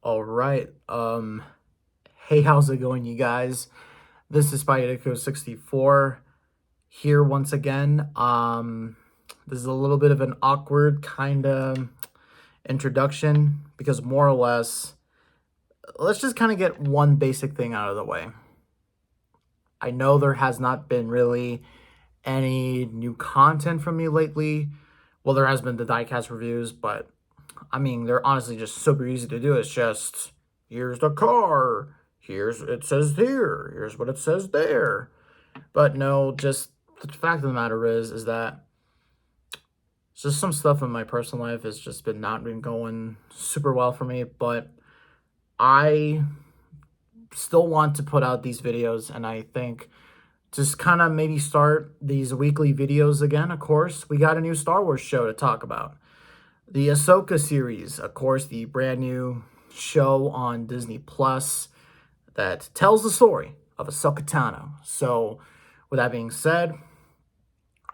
All right. Hey, how's it going, you guys? This is Spideyco64 here once again. This is a little bit of an awkward kind of introduction because more or less, let's just kind of get one basic thing out of the way. I know there has not been really any new content from me lately. Well, there has been the diecast reviews, but I mean, they're honestly just super easy to do. It's just, here's the car, here's it says here, here's what it says there. But no, just the fact of the matter is that just some stuff in my personal life has just been not been going super well for me. But I still want to put out these videos, and I think just kind of maybe start these weekly videos again. Of course, we got a new Star Wars show to talk about. The Ahsoka series, of course, the brand new show on Disney Plus that tells the story of Ahsoka Tano. So, with that being said,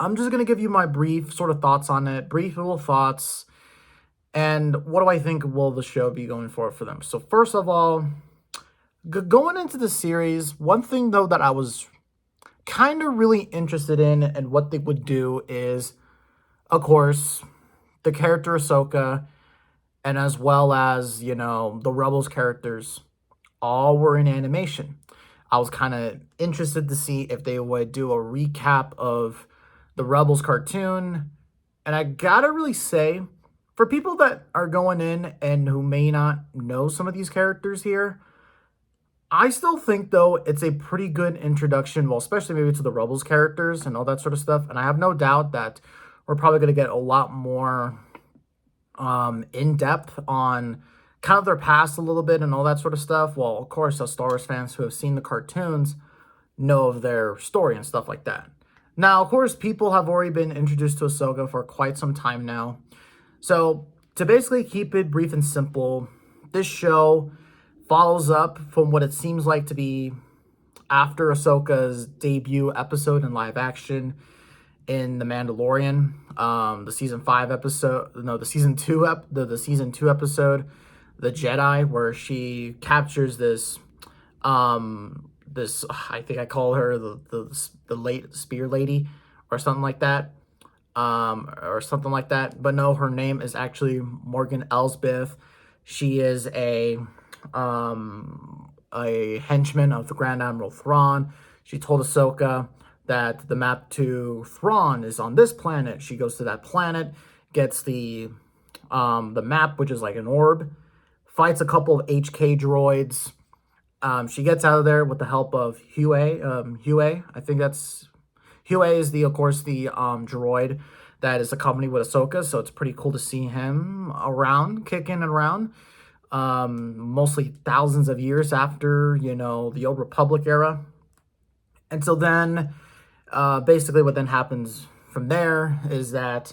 I'm just going to give you my brief sort of thoughts on it, brief little thoughts, and what do I think will the show be going for them. So, first of all, going into the series, one thing though that I was kind of really interested in and what they would do is, of course, the character Ahsoka, and as well as, the Rebels characters, all were in animation. I was kind of interested to see if they would do a recap of the Rebels cartoon. And I gotta really say, for people that are going in and who may not know some of these characters here, I still think, though, it's a pretty good introduction, well, especially maybe to the Rebels characters and all that sort of stuff. And I have no doubt that we're probably going to get a lot more in-depth on kind of their past a little bit and all that sort of stuff. Well, of course, us Star Wars fans who have seen the cartoons know of their story and stuff like that. Now, of course, people have already been introduced to Ahsoka for quite some time now. So, to basically keep it brief and simple, this show follows up from what it seems like to be after Ahsoka's debut episode in live action in The Mandalorian, the season 5 episode, no, the season 2 the season 2 episode, The Jedi, where she captures this I think I call her the late spear lady or something like that. But no, her name is actually Morgan Elsbeth. She is a henchman of the Grand Admiral Thrawn. She told Ahsoka that the map to Thrawn is on this planet. She goes to that planet, gets the map, which is like an orb, fights a couple of HK droids. She gets out of there with the help of Hue. I think that's Hue is of course the droid that is accompanied with Ahsoka. So it's pretty cool to see him around, kicking around. Mostly thousands of years after, the Old Republic era. And so then, basically what then happens from there is that,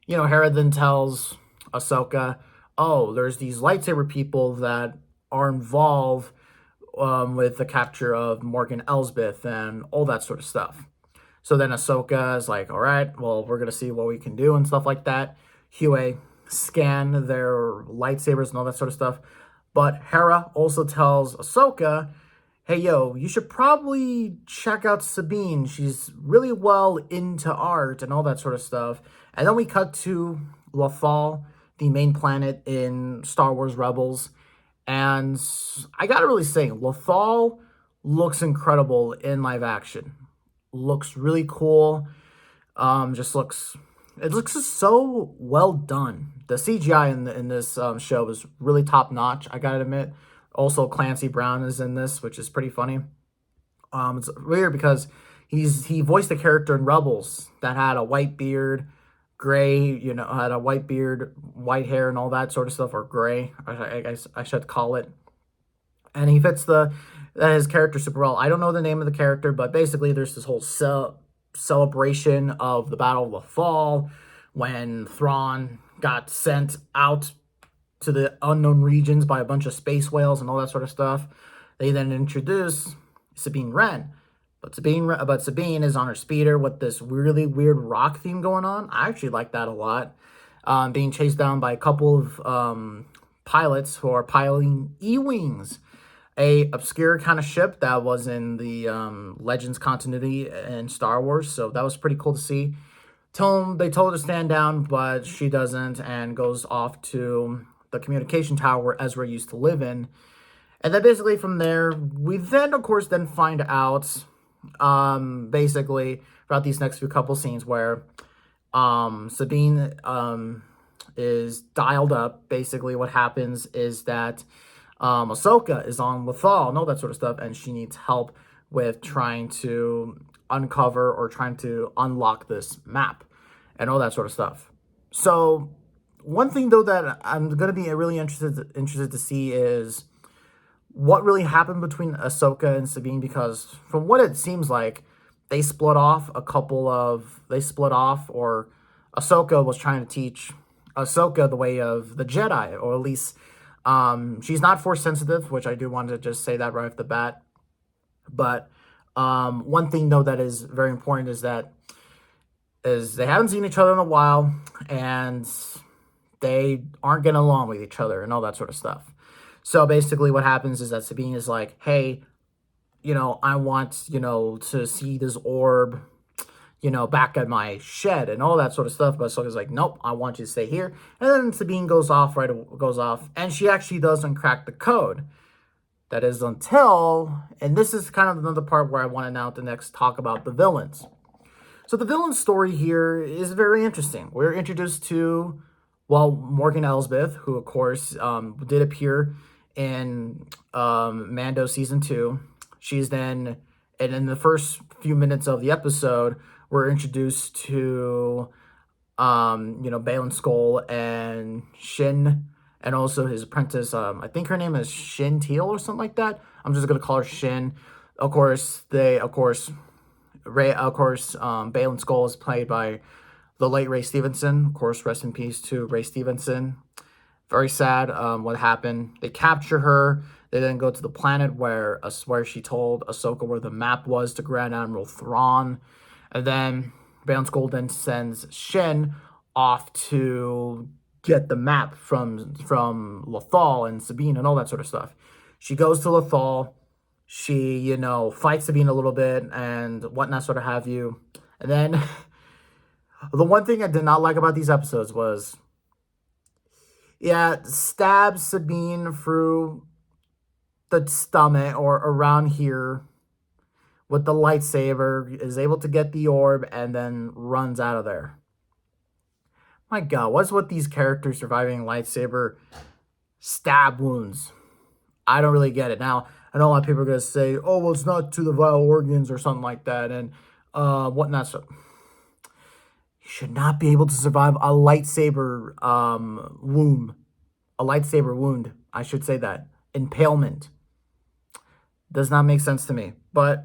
Hera then tells Ahsoka, oh, there's these lightsaber people that are involved with the capture of Morgan Elsbeth and all that sort of stuff. So then Ahsoka is like, all right, well, we're going to see what we can do and stuff like that. Hue scan their lightsabers and all that sort of stuff. But Hera also tells Ahsoka, hey, yo, you should probably check out Sabine. She's really well into art and all that sort of stuff. And then we cut to Lothal, the main planet in Star Wars Rebels. And I gotta really say, Lothal looks incredible in live action. Looks really cool. It looks just so well done. The CGI in this show is really top notch, I gotta admit. Also, Clancy Brown is in this, which is pretty funny. It's weird because he voiced a character in Rebels that had a white beard, gray, had a white beard, white hair, and all that sort of stuff, or gray, I guess I should call it. And he fits his character super well. I don't know the name of the character, but basically there's this whole celebration of the Battle of the Fall when Thrawn got sent out to the unknown regions by a bunch of space whales and all that sort of stuff. They then introduce Sabine Wren. But Sabine is on her speeder with this really weird rock theme going on. I actually like that a lot. Being chased down by a couple of pilots who are piloting E-Wings, a obscure kind of ship that was in the Legends continuity in Star Wars. So that was pretty cool to see. They told her to stand down, but she doesn't and goes off to the communication tower where Ezra used to live in. And then basically from there, we then, of course, then find out, basically, throughout these next few couple scenes where Sabine is dialed up. Basically, what happens is that Ahsoka is on Lothal and all that sort of stuff, and she needs help with trying to uncover or trying to unlock this map and all that sort of stuff. So one thing though that I'm gonna be really interested to see is what really happened between Ahsoka and Sabine, because from what it seems like, they split off, or Ahsoka was trying to teach Ahsoka the way of the Jedi, or at least she's not force sensitive, which I do want to just say that right off the bat. But one thing though that is very important is they haven't seen each other in a while, and they aren't getting along with each other and all that sort of stuff. So basically what happens is that Sabine is like, hey, I want, to see this orb, back at my shed and all that sort of stuff. But Ahsoka's like, nope, I want you to stay here. And then Sabine goes off, and she actually doesn't crack the code. That is until, and this is kind of another part where I want to now to next talk about the villains. So the villain story here is very interesting. We're introduced to, Morgan Elsbeth, who of course did appear in Mando Season 2. She's then, and in the first few minutes of the episode, we're introduced to, Baylan Skoll and Shin, and also his apprentice. I think her name is Shin Teal or something like that. I'm just gonna call her Shin. Baylan Skoll is played by the late Ray Stevenson. Of course, rest in peace to Ray Stevenson. Very sad what happened. They capture her. They then go to the planet where she told Ahsoka where the map was to Grand Admiral Thrawn. And then Baylan Skoll then sends Shin off to get the map from Lothal and Sabine and all that sort of stuff. She goes to Lothal. She, fights Sabine a little bit and whatnot, sort of have you. And then the one thing I did not like about these episodes was, stabs Sabine through the stomach or around here with the lightsaber, is able to get the orb, and then runs out of there. My God, what's with these characters surviving lightsaber stab wounds? I don't really get it. Now, I know a lot of people are going to say, oh, well, it's not to the vital organs or something like that, and whatnot. So, you should not be able to survive a lightsaber wound. A lightsaber wound, I should say that. Impalement. Does not make sense to me. But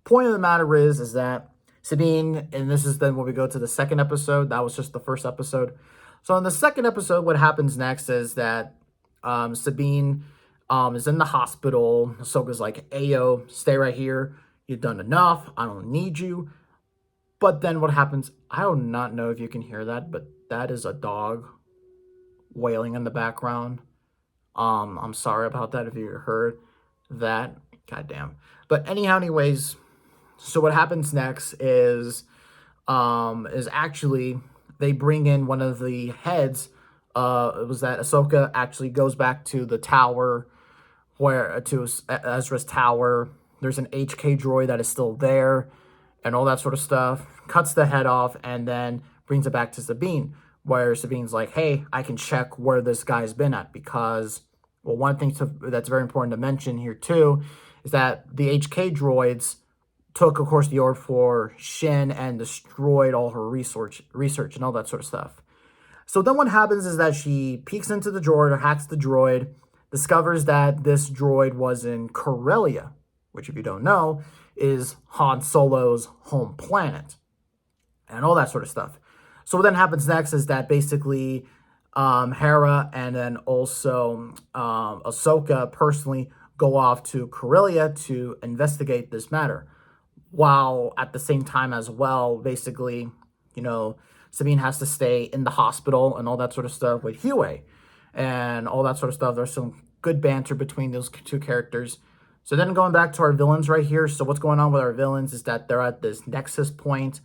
point of the matter is that Sabine, and this is then when we go to the second episode. That was just the first episode. So in the second episode, what happens next is that Sabine is in the hospital. Ahsoka's like, Ayo, stay right here. You've done enough. I don't need you. But then what happens, I do not know if you can hear that, but that is a dog wailing in the background. I'm sorry about that if you heard that. Goddamn. But anyways, so what happens next is actually they bring in one of the heads. It was that Ahsoka actually goes back to the tower, to Ezra's tower. There's an HK droid that is still there and all that sort of stuff. Cuts the head off and then brings it back to Sabine, where Sabine's like, hey, I can check where this guy's been at, because, well, one thing that's very important to mention here too is that the HK droids took, of course, the orb for Shin and destroyed all her research and all that sort of stuff. So then what happens is that she peeks into the droid or hacks the droid, discovers that this droid was in Corellia, which, if you don't know, is Han Solo's home planet and all that sort of stuff. So what then happens next is that basically Hera and then also Ahsoka personally go off to Corellia to investigate this matter. While at the same time as well, basically, Sabine has to stay in the hospital and all that sort of stuff with Huey. and all that sort of stuff. There's some good banter between those two characters. So then going back to our villains right here. So what's going on with our villains is that they're at this nexus point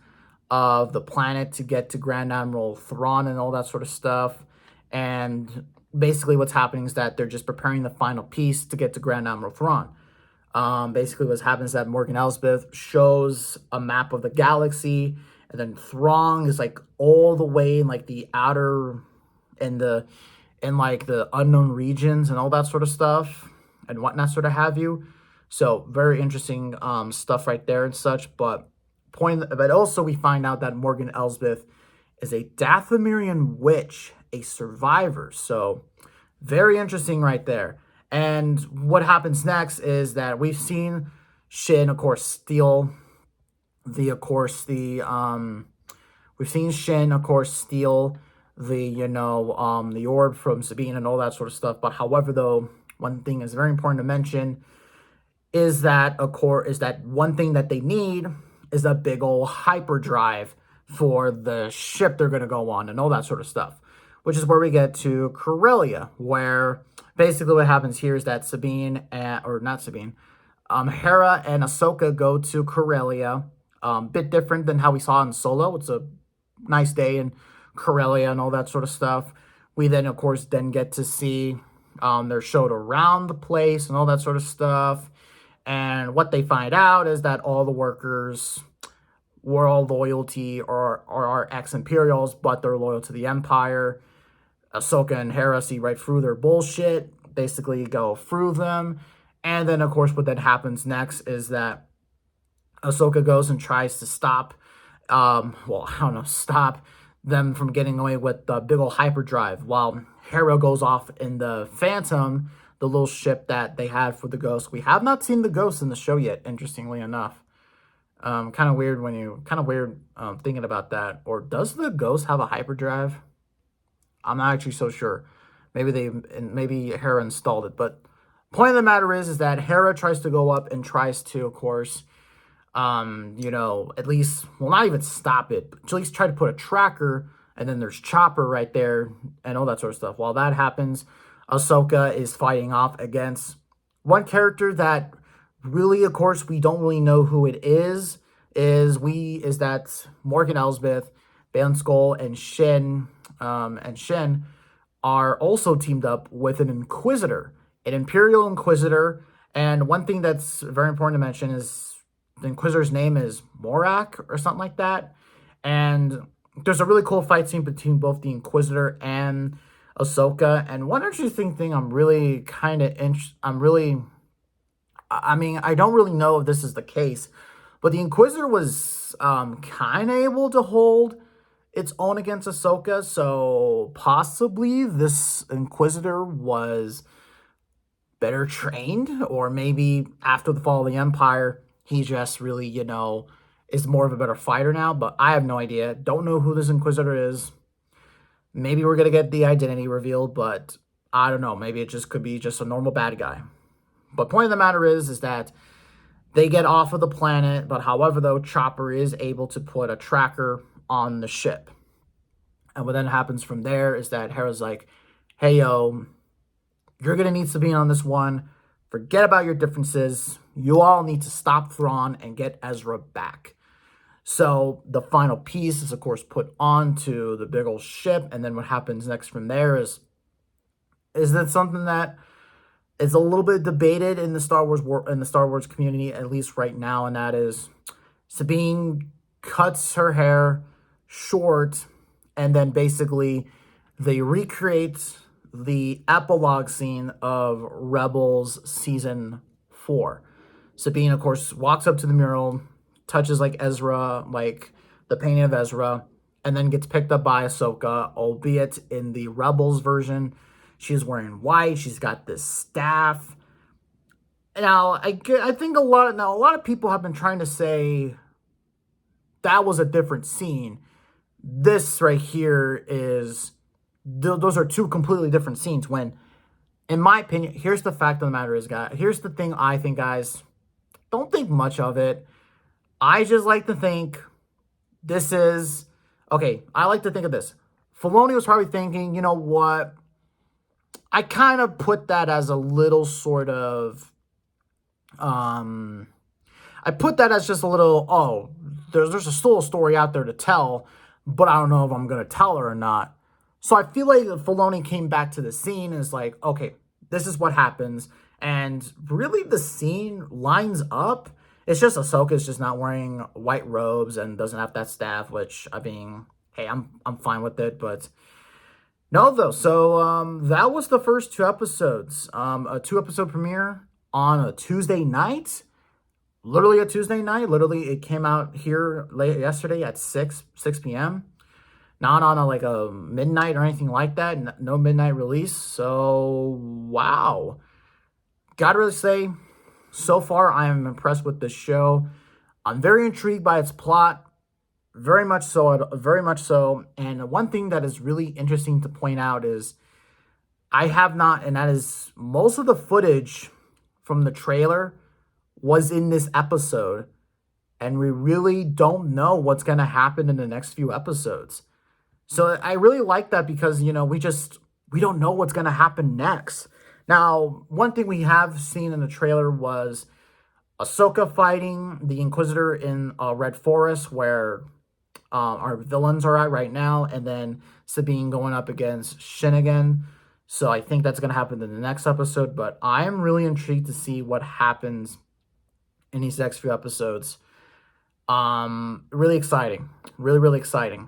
of the planet to get to Grand Admiral Thrawn and all that sort of stuff. And basically what's happening is that they're just preparing the final piece to get to Grand Admiral Thrawn. Basically what happens is that Morgan Elsbeth shows a map of the galaxy, and then Thrawn is like all the way in like the outer in like the unknown regions and all that sort of stuff and whatnot, sort of have you. So very interesting stuff right there and such. But also we find out that Morgan Elsbeth is a Dathomirian witch, a survivor. So very interesting right there. And what happens next is that we've seen Shin, of course, steal we've seen Shin, of course, steal the orb from Sabine and all that sort of stuff. But however, though, one thing is very important to mention is that one thing that they need is a big old hyperdrive for the ship they're going to go on and all that sort of stuff, which is where we get to Corellia, where basically what happens here is that Hera and Ahsoka go to Corellia. Bit different than how we saw in Solo. It's a nice day in Corellia and all that sort of stuff. We then, of course, get to see they're showed around the place and all that sort of stuff. And what they find out is that all the workers were all loyalty or are ex-Imperials, but they're loyal to the Empire. Ahsoka and Hera see right through their bullshit, basically go through them. And then, of course, what then happens next is that Ahsoka goes and tries to stop them from getting away with the big old hyperdrive, while Hera goes off in the Phantom, the little ship that they had for the Ghost. We have not seen the Ghost in the show yet, interestingly enough. Kind of weird thinking about that. Or does the Ghost have a hyperdrive? I'm not actually so sure. Maybe Hera installed it. But point of the matter is that Hera tries to go up and tries to, of course, at least, well, not even stop it, but at least try to put a tracker, and then there's Chopper right there and all that sort of stuff. While that happens, Ahsoka is fighting off against one character that really, of course, we don't really know who it is. Is that Morgan Elsbeth, Balan Skoll, and Shin are also teamed up with an Inquisitor, an Imperial Inquisitor. And one thing that's very important to mention is the Inquisitor's name is Morak or something like that. And there's a really cool fight scene between both the Inquisitor and Ahsoka. And one interesting thing I don't really know if this is the case, but the Inquisitor was kind of able to hold its own against Ahsoka. So possibly this Inquisitor was better trained, or maybe after the fall of the Empire, he just really, is more of a better fighter now. But I have no idea. Don't know who this Inquisitor is. Maybe we're going to get the identity revealed, but I don't know. Maybe it just could be just a normal bad guy. But point of the matter is that they get off of the planet. But however, though, Chopper is able to put a tracker on the ship. And what then happens from there is that Hera's like, hey, yo, you're going to need Sabine on this one. Forget about your differences. You all need to stop Thrawn and get Ezra back. So the final piece is, of course, put onto the big old ship. And then what happens next from there is that something that is a little bit debated in the Star Wars community, at least right now, and that is Sabine cuts her hair short, and then basically they recreate the epilogue scene of Rebels Season 4. Sabine, of course, walks up to the mural, touches like the painting of Ezra, and then gets picked up by Ahsoka, albeit in the Rebels version, she's wearing white, she's got this staff. Now, I think a lot of people have been trying to say that was a different scene. This right here those are two completely different scenes, when, in my opinion, here's the fact of the matter is, guys, here's the thing I think, guys, don't think much of it. I just like to think I like to think of this. Filoni was probably thinking, you know what? I kind of put that as a little sort of, um, I put that as just a little, oh, there's still a story out there to tell, but I don't know if I'm going to tell her or not. So I feel like Filoni came back to the scene and is like, okay, this is what happens. And really the scene lines up. It's just Ahsoka's just not wearing white robes and doesn't have that staff, which, I mean, hey, I'm fine with it, but no, though. So that was the first two episodes. A 2 episode premiere on a Tuesday night. Literally a Tuesday night. Literally, it came out here late yesterday at 6 p.m. Not on a midnight or anything like that. No midnight release. So wow. Gotta really say, so far I am impressed with this show. I'm very intrigued by its plot. Very much so, very much so. And one thing that is really interesting to point out is I have not, and that is most of the footage from the trailer was in this episode. And we really don't know what's going to happen in the next few episodes. So I really like that because, we don't know what's going to happen next. Now, one thing we have seen in the trailer was Ahsoka fighting the Inquisitor in Red Forest, where our villains are at right now, and then Sabine going up against Shin again. So I think that's going to happen in the next episode, but I'm really intrigued to see what happens in these next few episodes. Really exciting. Really, really exciting.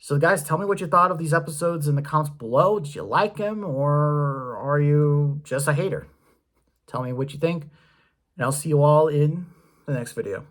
So guys, tell me what you thought of these episodes in the comments below. Did you like them, or are you just a hater? Tell me what you think, and I'll see you all in the next video.